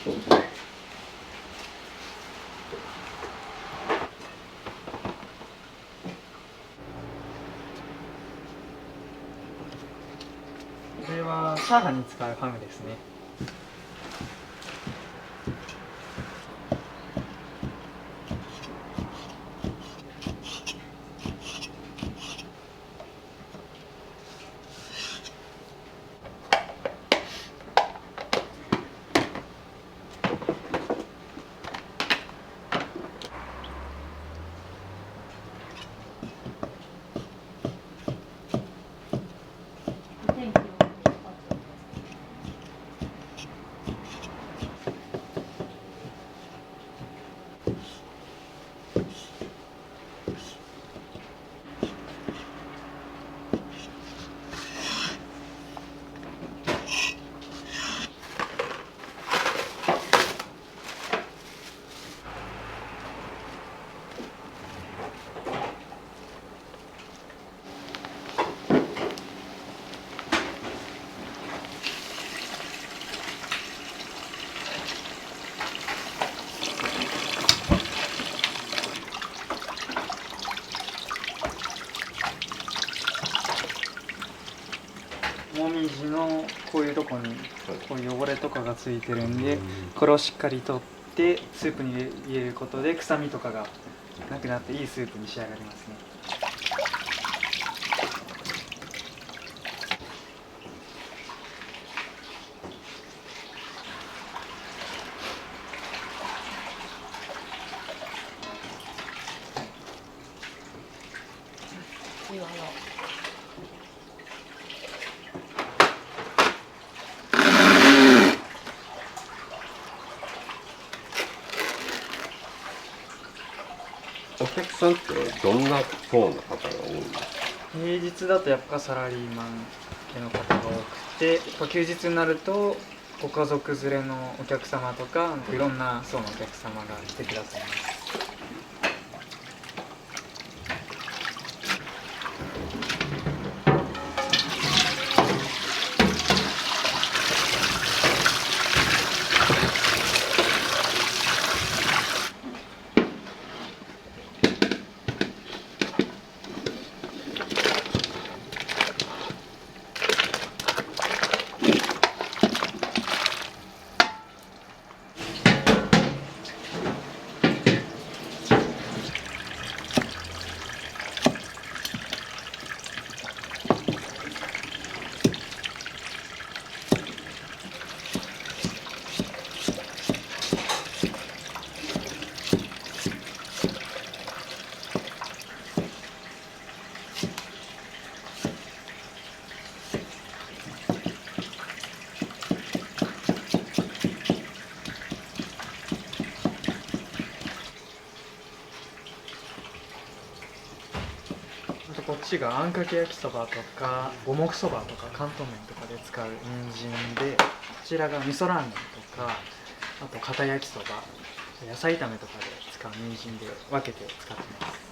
これはチャーハンに使うハムですね。もみじのこういうとこにこういう汚れとかがついてるんで、これをしっかり取ってスープに入れることで臭みとかがなくなっていいスープに仕上がりますね。お客さんってどんな層の方が多いんですか？平日だとやっぱサラリーマン系の方が多くて、休日になるとご家族連れのお客様とかいろんな層のお客様が来てくださいます。こっちがあんかけ焼きそばとか五目そばとか関東麺とかで使う人参で、こちらが味噌ラーメンとか、あと片焼きそば、野菜炒めとかで使う人参で分けて使ってます。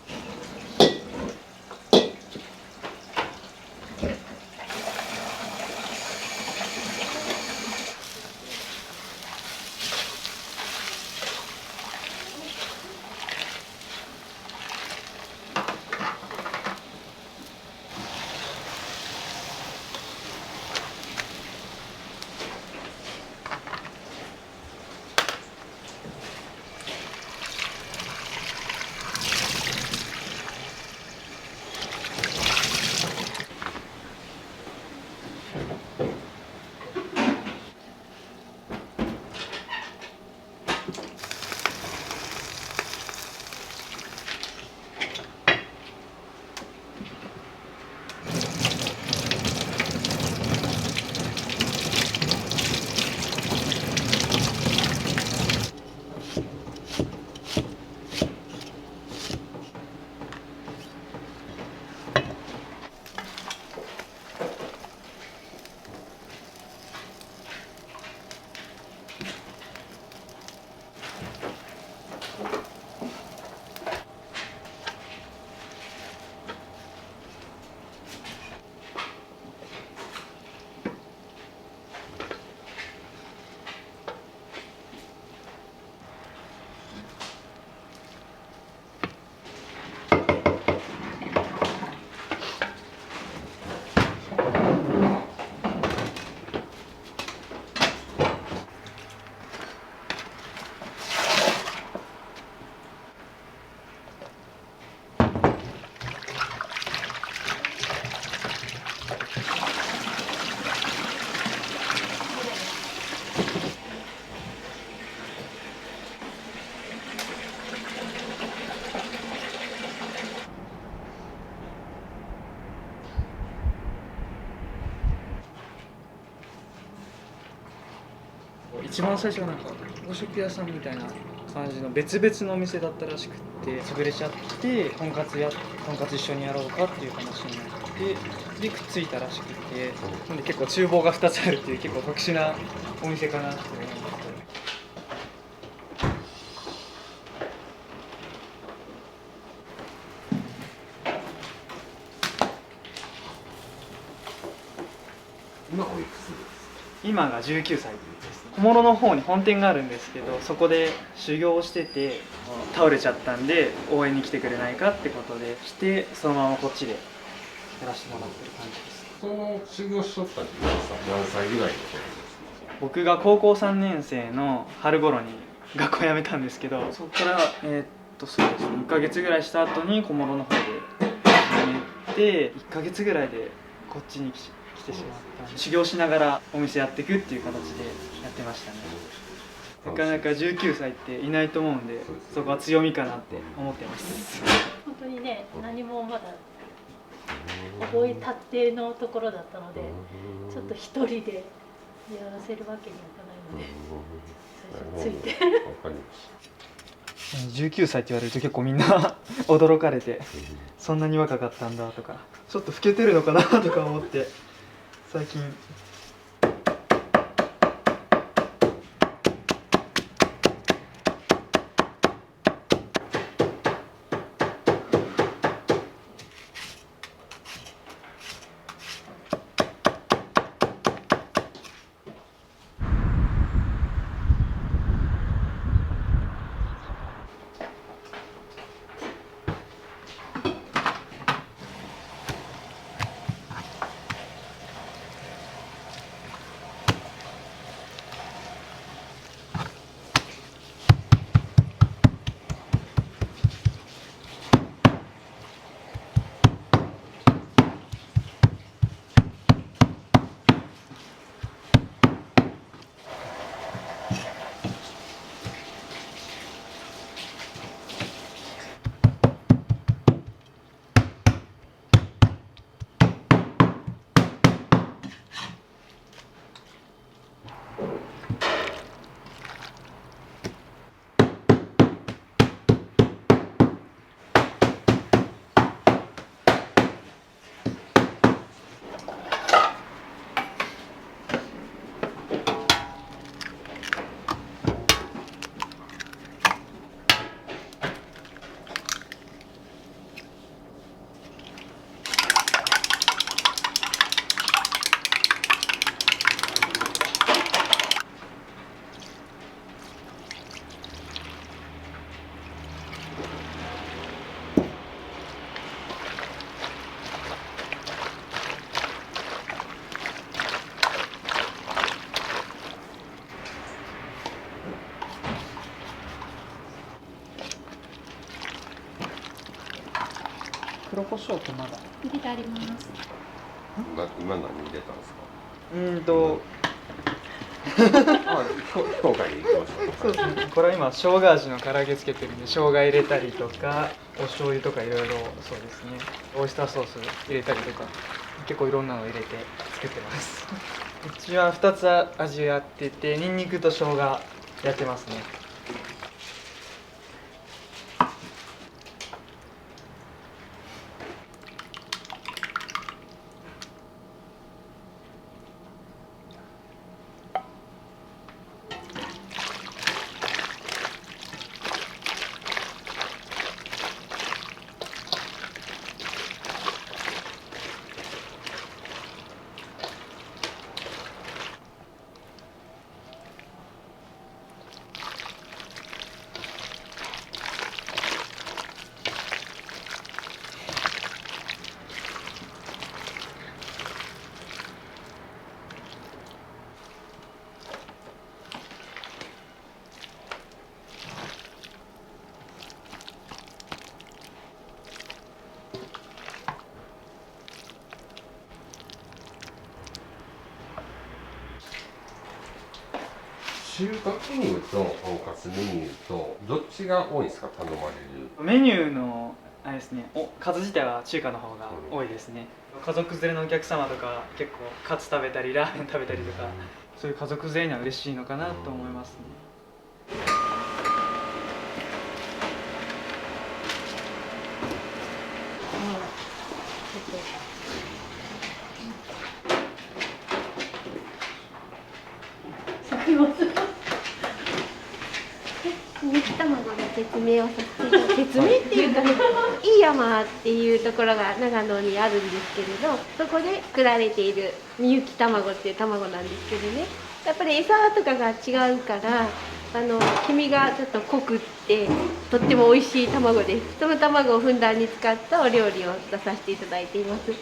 一番最初はなんか洋食屋さんみたいな感じの別々のお店だったらしくって潰れちゃってとんかつ一緒にやろうかっていう話になってでくっついたらしくてなんで結構厨房が2つあるっていう結構特殊なお店かなって思うんですけど。今おいくつですか？今が19歳です。小諸の方に本店があるんですけど、そこで修行をしてて倒れちゃったんで応援に来てくれないかってことでしてそのままこっちでやらせてもらってる感じです。その修行しとった時は何歳ぐらいの頃ですか？僕が高校3年生の春頃に学校辞めたんですけど、そこからそうですね1ヶ月ぐらいした後に小諸の方で始めて1ヶ月ぐらいでこっちに来てしまったんで修行しながらお店やっていくっていう形でやってましたね。なかなか19歳っていないと思うんでそこは強みかなって思ってます。本当にね、何もまだ覚えたってのところだったので、ちょっと一人でやらせるわけにはいかないので、最初ついて。わかりまし19歳って言われると結構みんな驚かれてそんなに若かったんだとかちょっと老けてるのかなとか思って最近黒胡椒とまだ入れてあります。今何入れたんですか？評価に行きましょう。そうですね。これは今生姜味の唐揚げつけてるんで生姜入れたりとかお醤油とかいろいろそうですねオイスターソース入れたりとか結構いろんなの入れて作ってますうちは2つ味やっててニンニクと生姜やってますね。中華メニューととんかつメニューとどっちが多いんですか？頼まれるメニューのあれですね数自体は中華の方が多いですね。家族連れのお客様とか結構カツ食べたりラーメン食べたりとかそういう家族全員には嬉しいのかなと思いますね。煮卵の説明をさせていただき説明っていうかね、飯山っていうところが長野にあるんですけれど、そこで作られているみゆき卵っていう卵なんですけどね、やっぱり餌とかが違うから黄身がちょっと濃くってとっても美味しい卵です。その卵をふんだんに使ったお料理を出させていただいています。はい。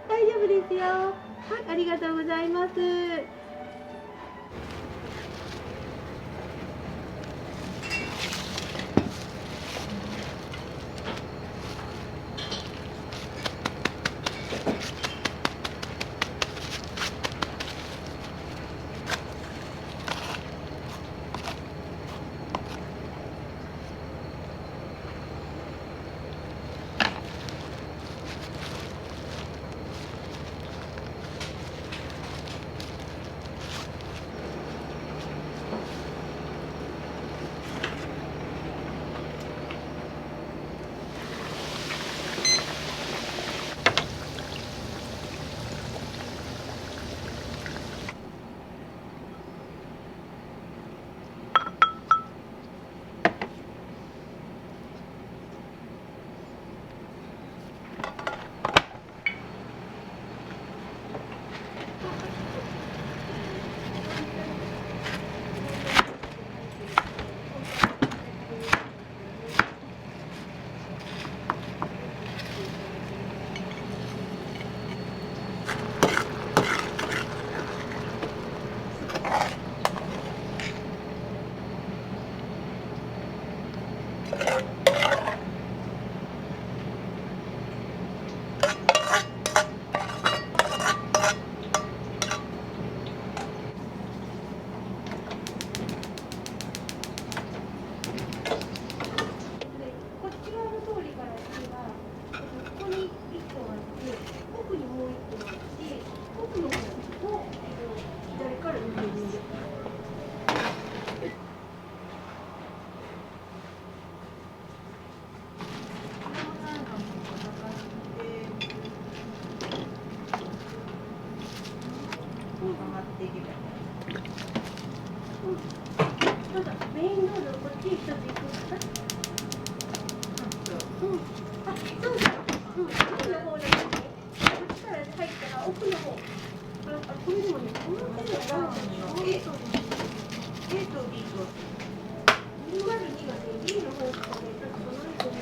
大丈夫ですよ。はい、ありがとうございます。どうぞメインロードこっち一つ行くかな。うん。あ、そうだ。うん。奥の方だね。こっちから入ったら奥の方。これでもね、この辺ではない。A と B と202がね、B の方からね、ちょっと離れてる。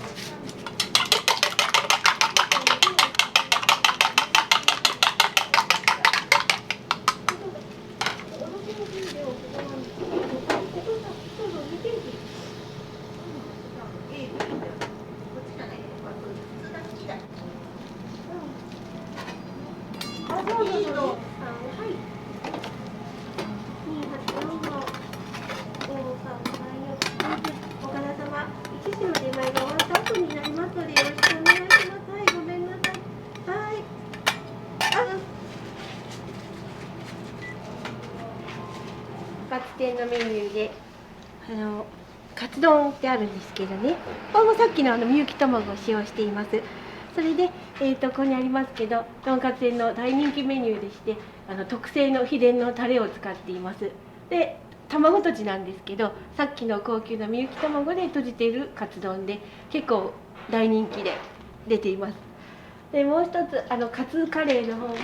カツ店のメニューでカツ丼ってあるんですけどね、これもさっきのみゆき卵を使用しています。それで、ここにありますけど、とんかつ店の大人気メニューでして、特製の秘伝のタレを使っています。で、卵とじなんですけど、さっきの高級なみゆき卵でとじているカツ丼で結構大人気で出ています。で、もう一つカツカレーの方も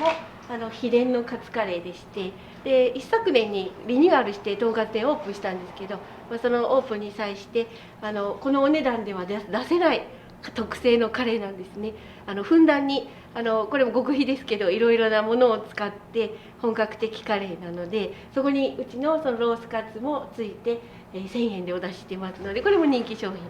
秘伝のカツカレーでして、で一昨年にリニューアルしてとんかつ店オープンしたんですけど、そのオープンに際してこのお値段では出せない特製のカレーなんですね。ふんだんにこれも極秘ですけどいろいろなものを使って本格的カレーなので、そこにうちのそのロースカツもついて1000円でお出ししてますので、これも人気商品です。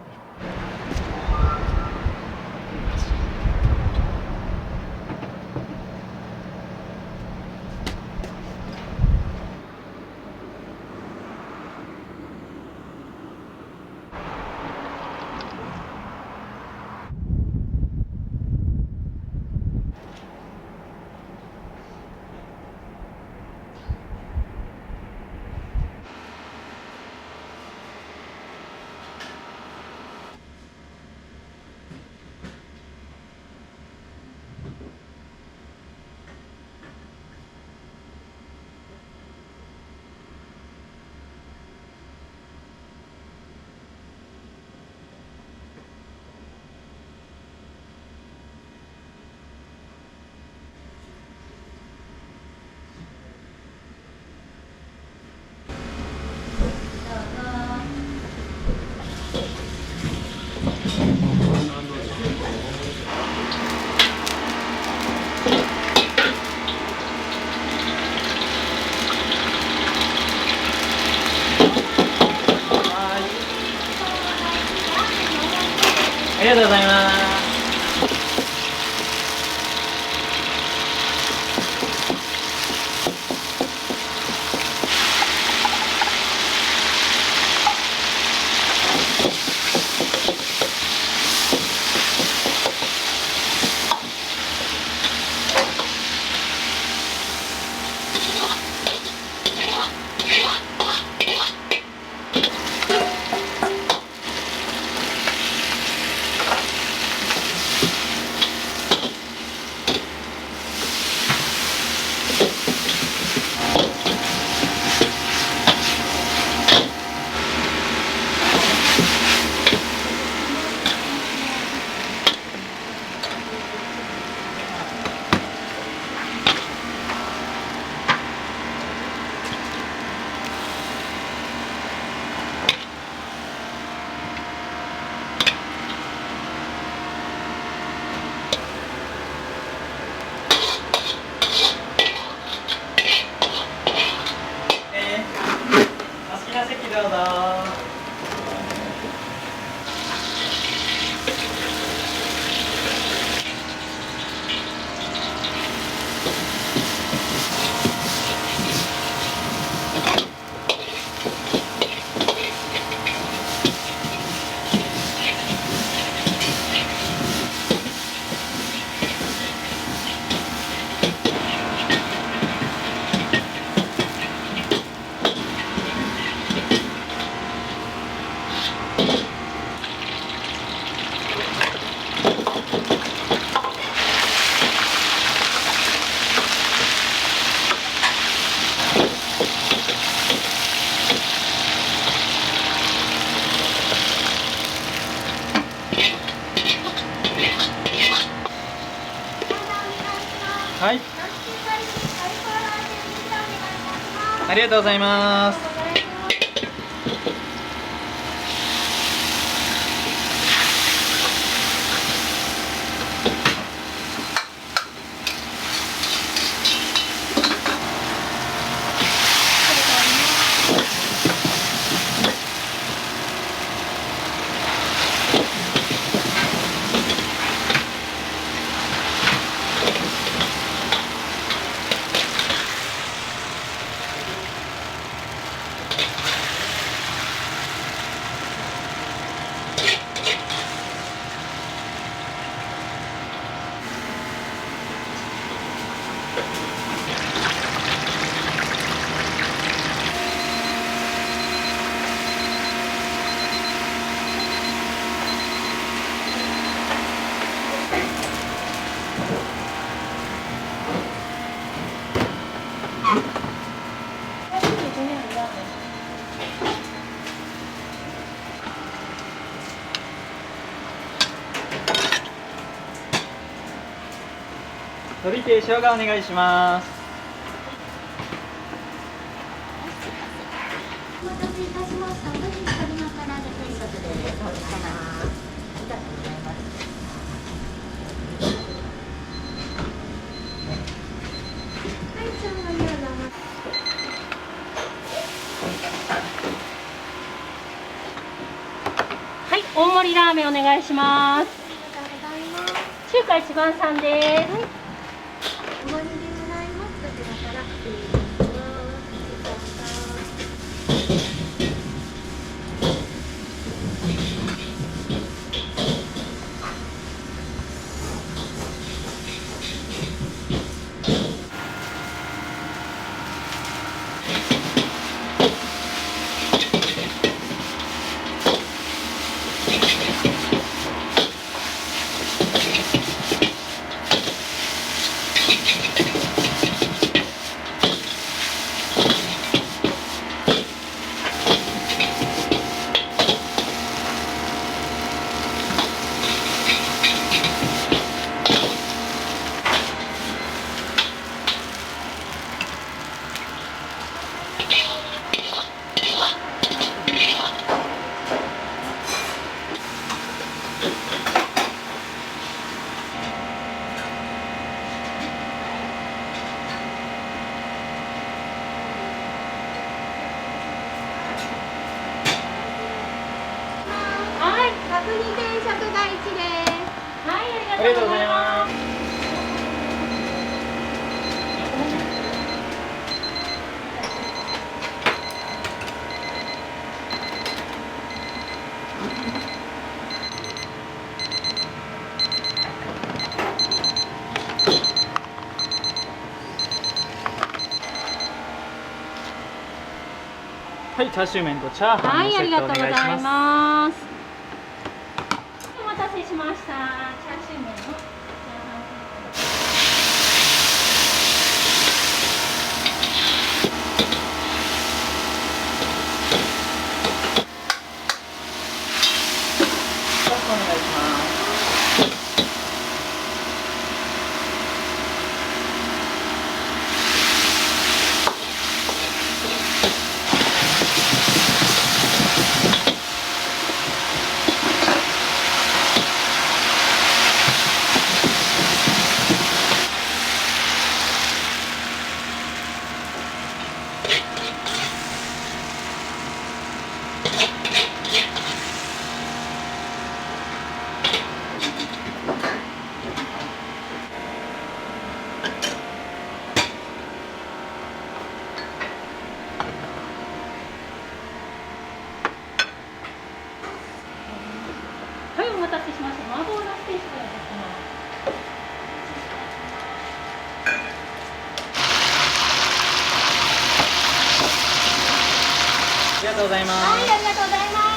ありがとうございます。お好きな席どうぞ。がとうございます。鶏定生姜お願いします。お待たせいたしました。本日鶏の唐揚げ定食でお願いします。ありがとうございます。はい、生姜餃子はい、大盛りラーメンお願いします。ありがとうございます。中華一番さんです。お盛りでございます。こちらから失礼いたします。はい、角煮定食が1です。はい、ありがとうございます。はい、チャーシュー麺とチャーハはい、あンのセットおりがとうござい願いします。ます。お待たせしました。チャーシュー麺のチャーハンセット。2つお願いします。はい、お待たせしました。麻婆ナス定食が出てます。ありがとうございます。はい、ありがとうございます。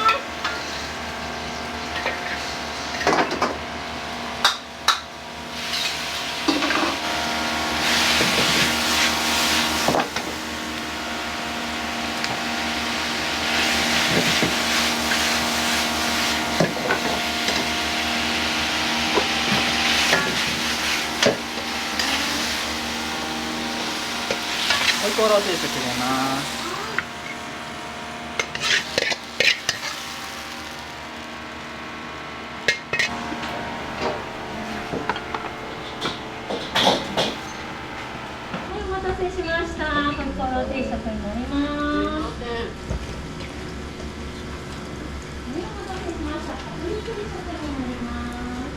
ホイコーロー定食入れます。くになります。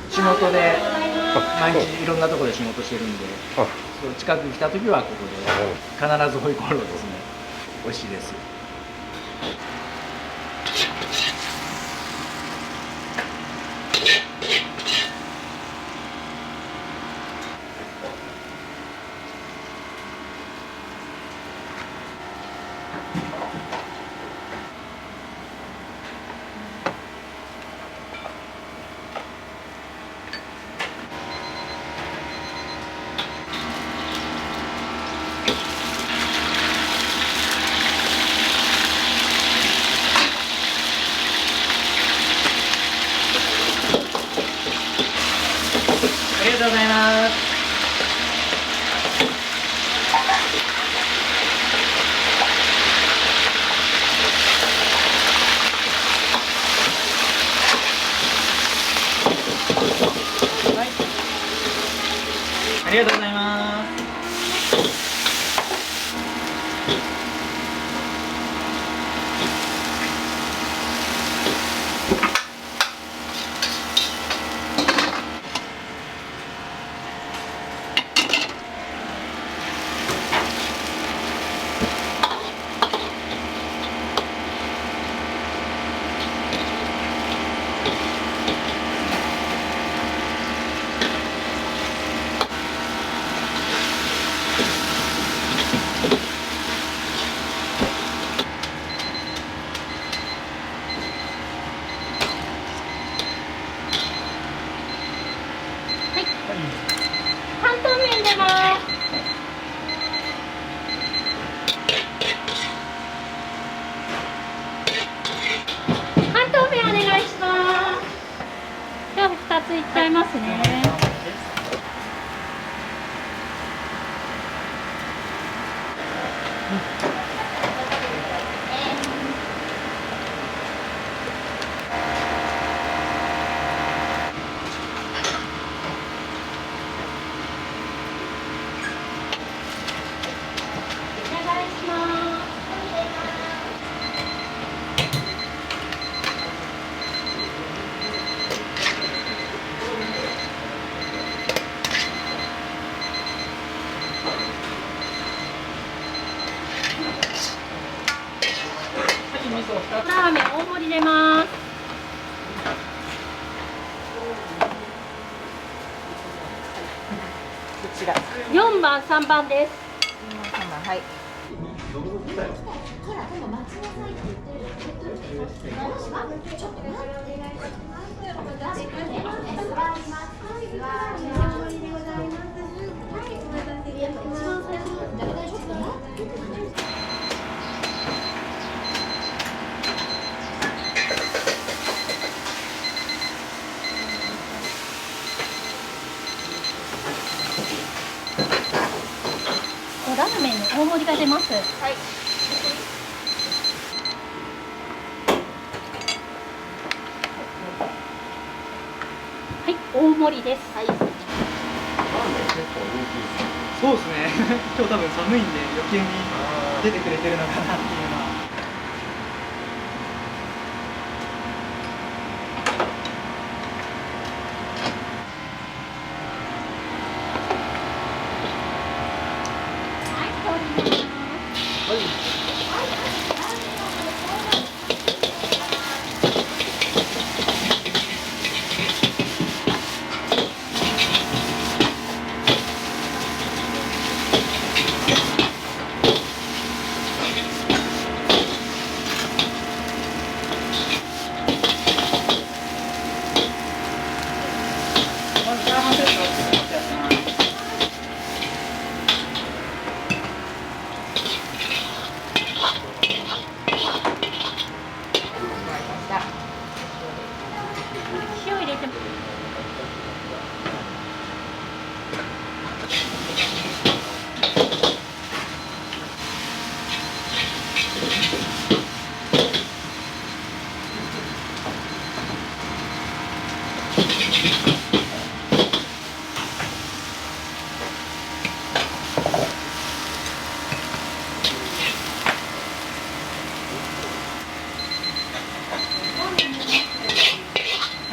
仕事で毎日いろんなところで仕事してるんで、あ、そう近くに来た時はここで必ずホイコーローですね。美味しいです。ありがとうございます。はい。ありがとうございます。半透明出ます。半透明お願いします。じゃあ2ついっちゃいますね。お願いします。ラーメン大盛り出ます。4番、3番です。はい。ほら、でも待ちなさいって言ってる。直します。ちょっと待って。座ります。座ります。ラーメンの大盛りが出ます。はい。はい、大盛りです。はい。ラーメン結構人気ですね。そうですね。今日多分寒いんで余計に出てくれてるのかなっていうのは。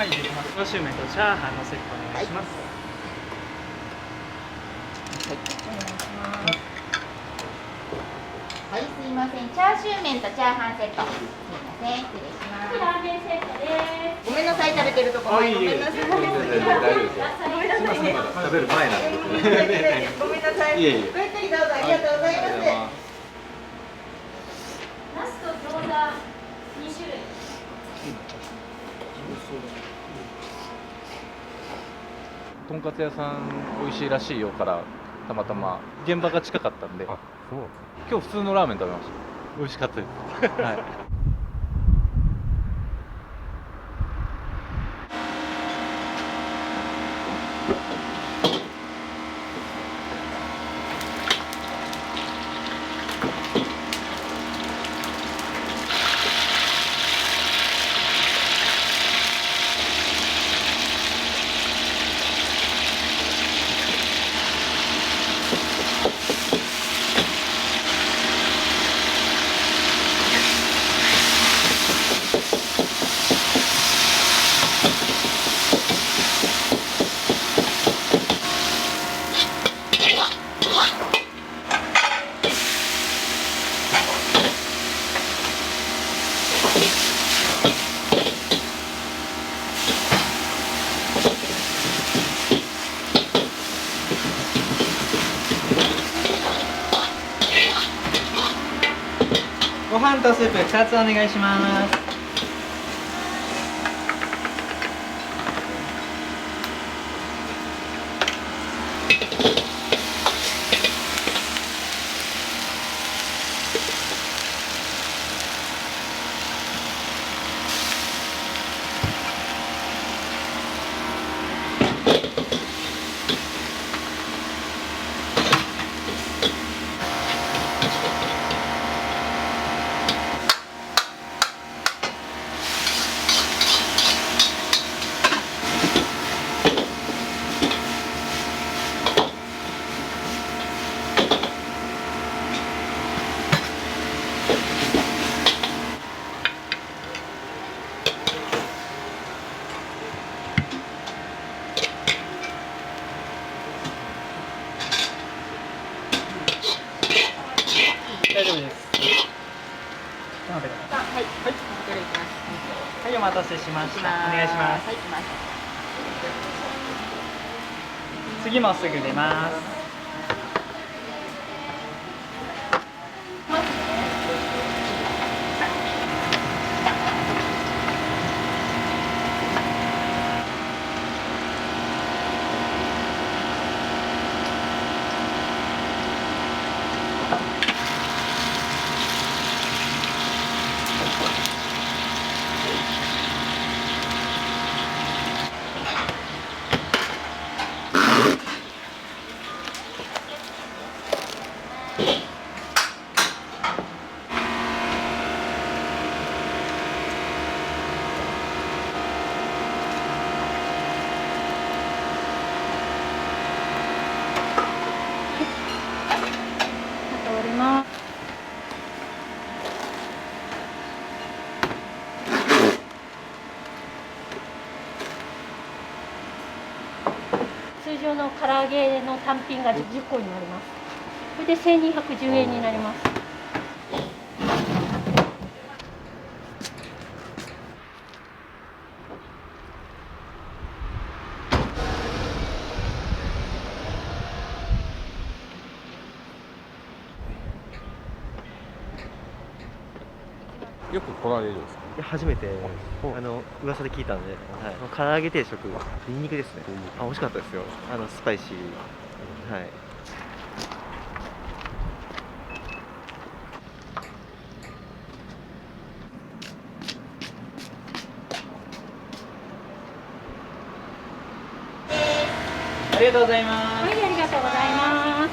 はいできます。チャーシュー麺とチャーハンのセットお願いします。はい、すいません。チャーシュー麺とチャーハンセット。すいません、失礼します。ラーメンセットです。ごめんなさい、食べてるところ。ごめんなさい。ごめんなさいね。食べる前なんで。ごめんなさい。いえいえごゆっくりどうぞありがとうございます。ナスと餃子2種類。とんかつ屋さん美味しいらしいよからたまたま現場が近かったんであ、そうなんですね。今日普通のラーメン食べました美味しかったですはいご飯とスープ2つお願いします。大丈夫です。待ってください。はい。はい。これいきます。はい、お待たせしました。お願いします。はい、行きます。次もすぐ出ます。通ります。通常の唐揚げの単品が10個になります。これで1210円になります。よく来られるんですか。初めて噂で聞いたんで、はい、唐揚げ定食、ニンニクですね。美味しかったですよ。スパイシー。はい。ありがとうございます。はい、ありがとうございます。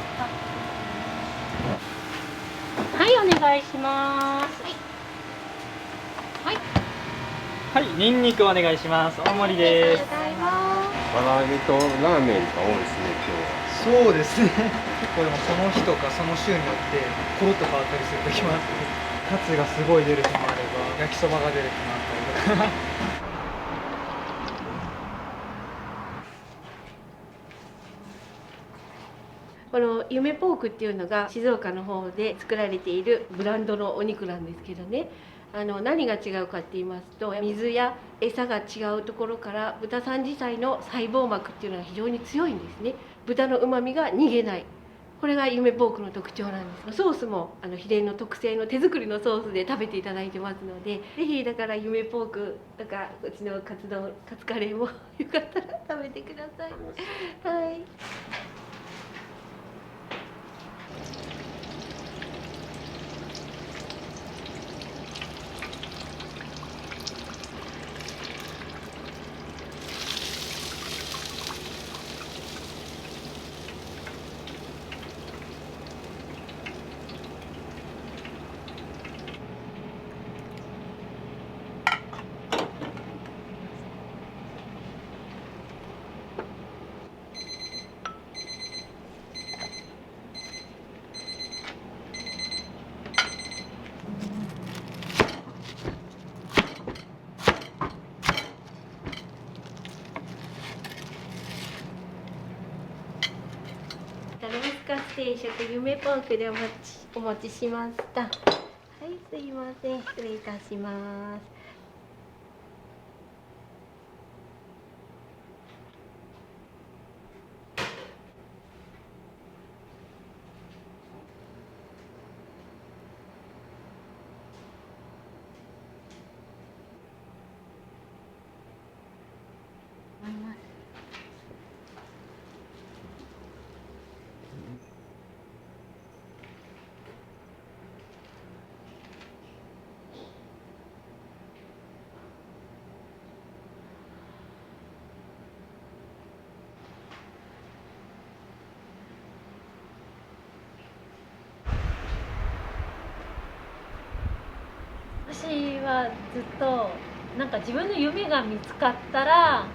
はい、お願いします。はい、ニンニクお願いします。大盛りです。唐揚げとラーメンが多いですね、そうですね。結構でもその日とかその週によってコロッと変わったりする時もあって、カツがすごい出る日もあれば焼きそばが出る日もあったりとか。この夢ポークっていうのが静岡の方で作られているブランドのお肉なんですけどね、何が違うかって言いますと、水や餌が違うところから豚さん自体の細胞膜っていうのが非常に強いんですね。豚の旨味が逃げない、これが夢ポークの特徴なんです。ソースも秘伝の特製の手作りのソースで食べていただいてますので、ぜひだから夢ポークとかうちのカツカレーもよかったら食べてください。はい。ロースカツ定食夢ポークでお持ちしました。はい、すいません、失礼いたします。私はずっとなんか自分の夢が見つかったら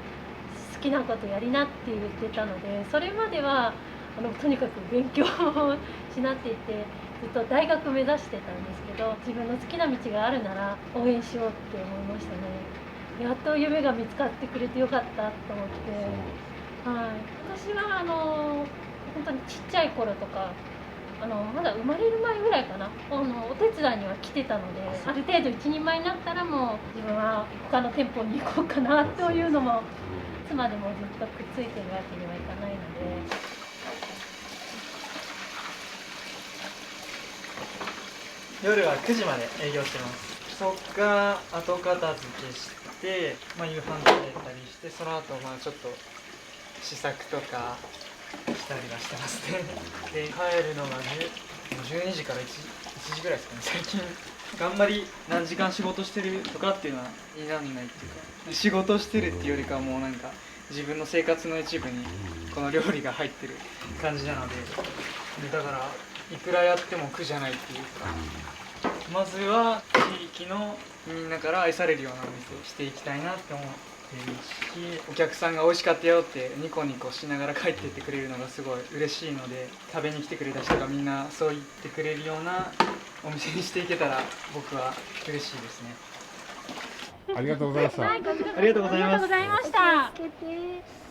好きなことやりなって言ってたので、それまではとにかく勉強をしなっていてずっと大学目指してたんですけど、自分の好きな道があるなら応援しようって思いましたね。やっと夢が見つかってくれてよかったと思って、はい、私は本当にちっちゃい頃とかまだ生まれる前ぐらいかな、お手伝いには来てたので、ある程度一人前になったらもう自分は他の店舗に行こうかなというのも妻でもずっとくっついてるわけにはいかないので。夜は9時まで営業してます。そっから後片付けして、夕飯食べたりして、その後ちょっと試作とかしたりはしてますね。で帰るのが12時から1時ぐらいですかね。最近あんまり何時間仕事してるとかっていうのはになんないっていうか、仕事してるっていうよりかはもうなんか自分の生活の一部にこの料理が入ってる感じなので、だからいくらやっても苦じゃないっていうか、まずは地域のみんなから愛されるようなお店をしていきたいなって思ってるし、お客さんが美味しかったよってニコニコしながら帰っていってくれるのがすごい嬉しいので、食べに来てくれた人がみんなそう言ってくれるようなお店にしていけたら僕は嬉しいですね。ありがとうございました。ありがとうございます。ありがとうございました。気をつけて。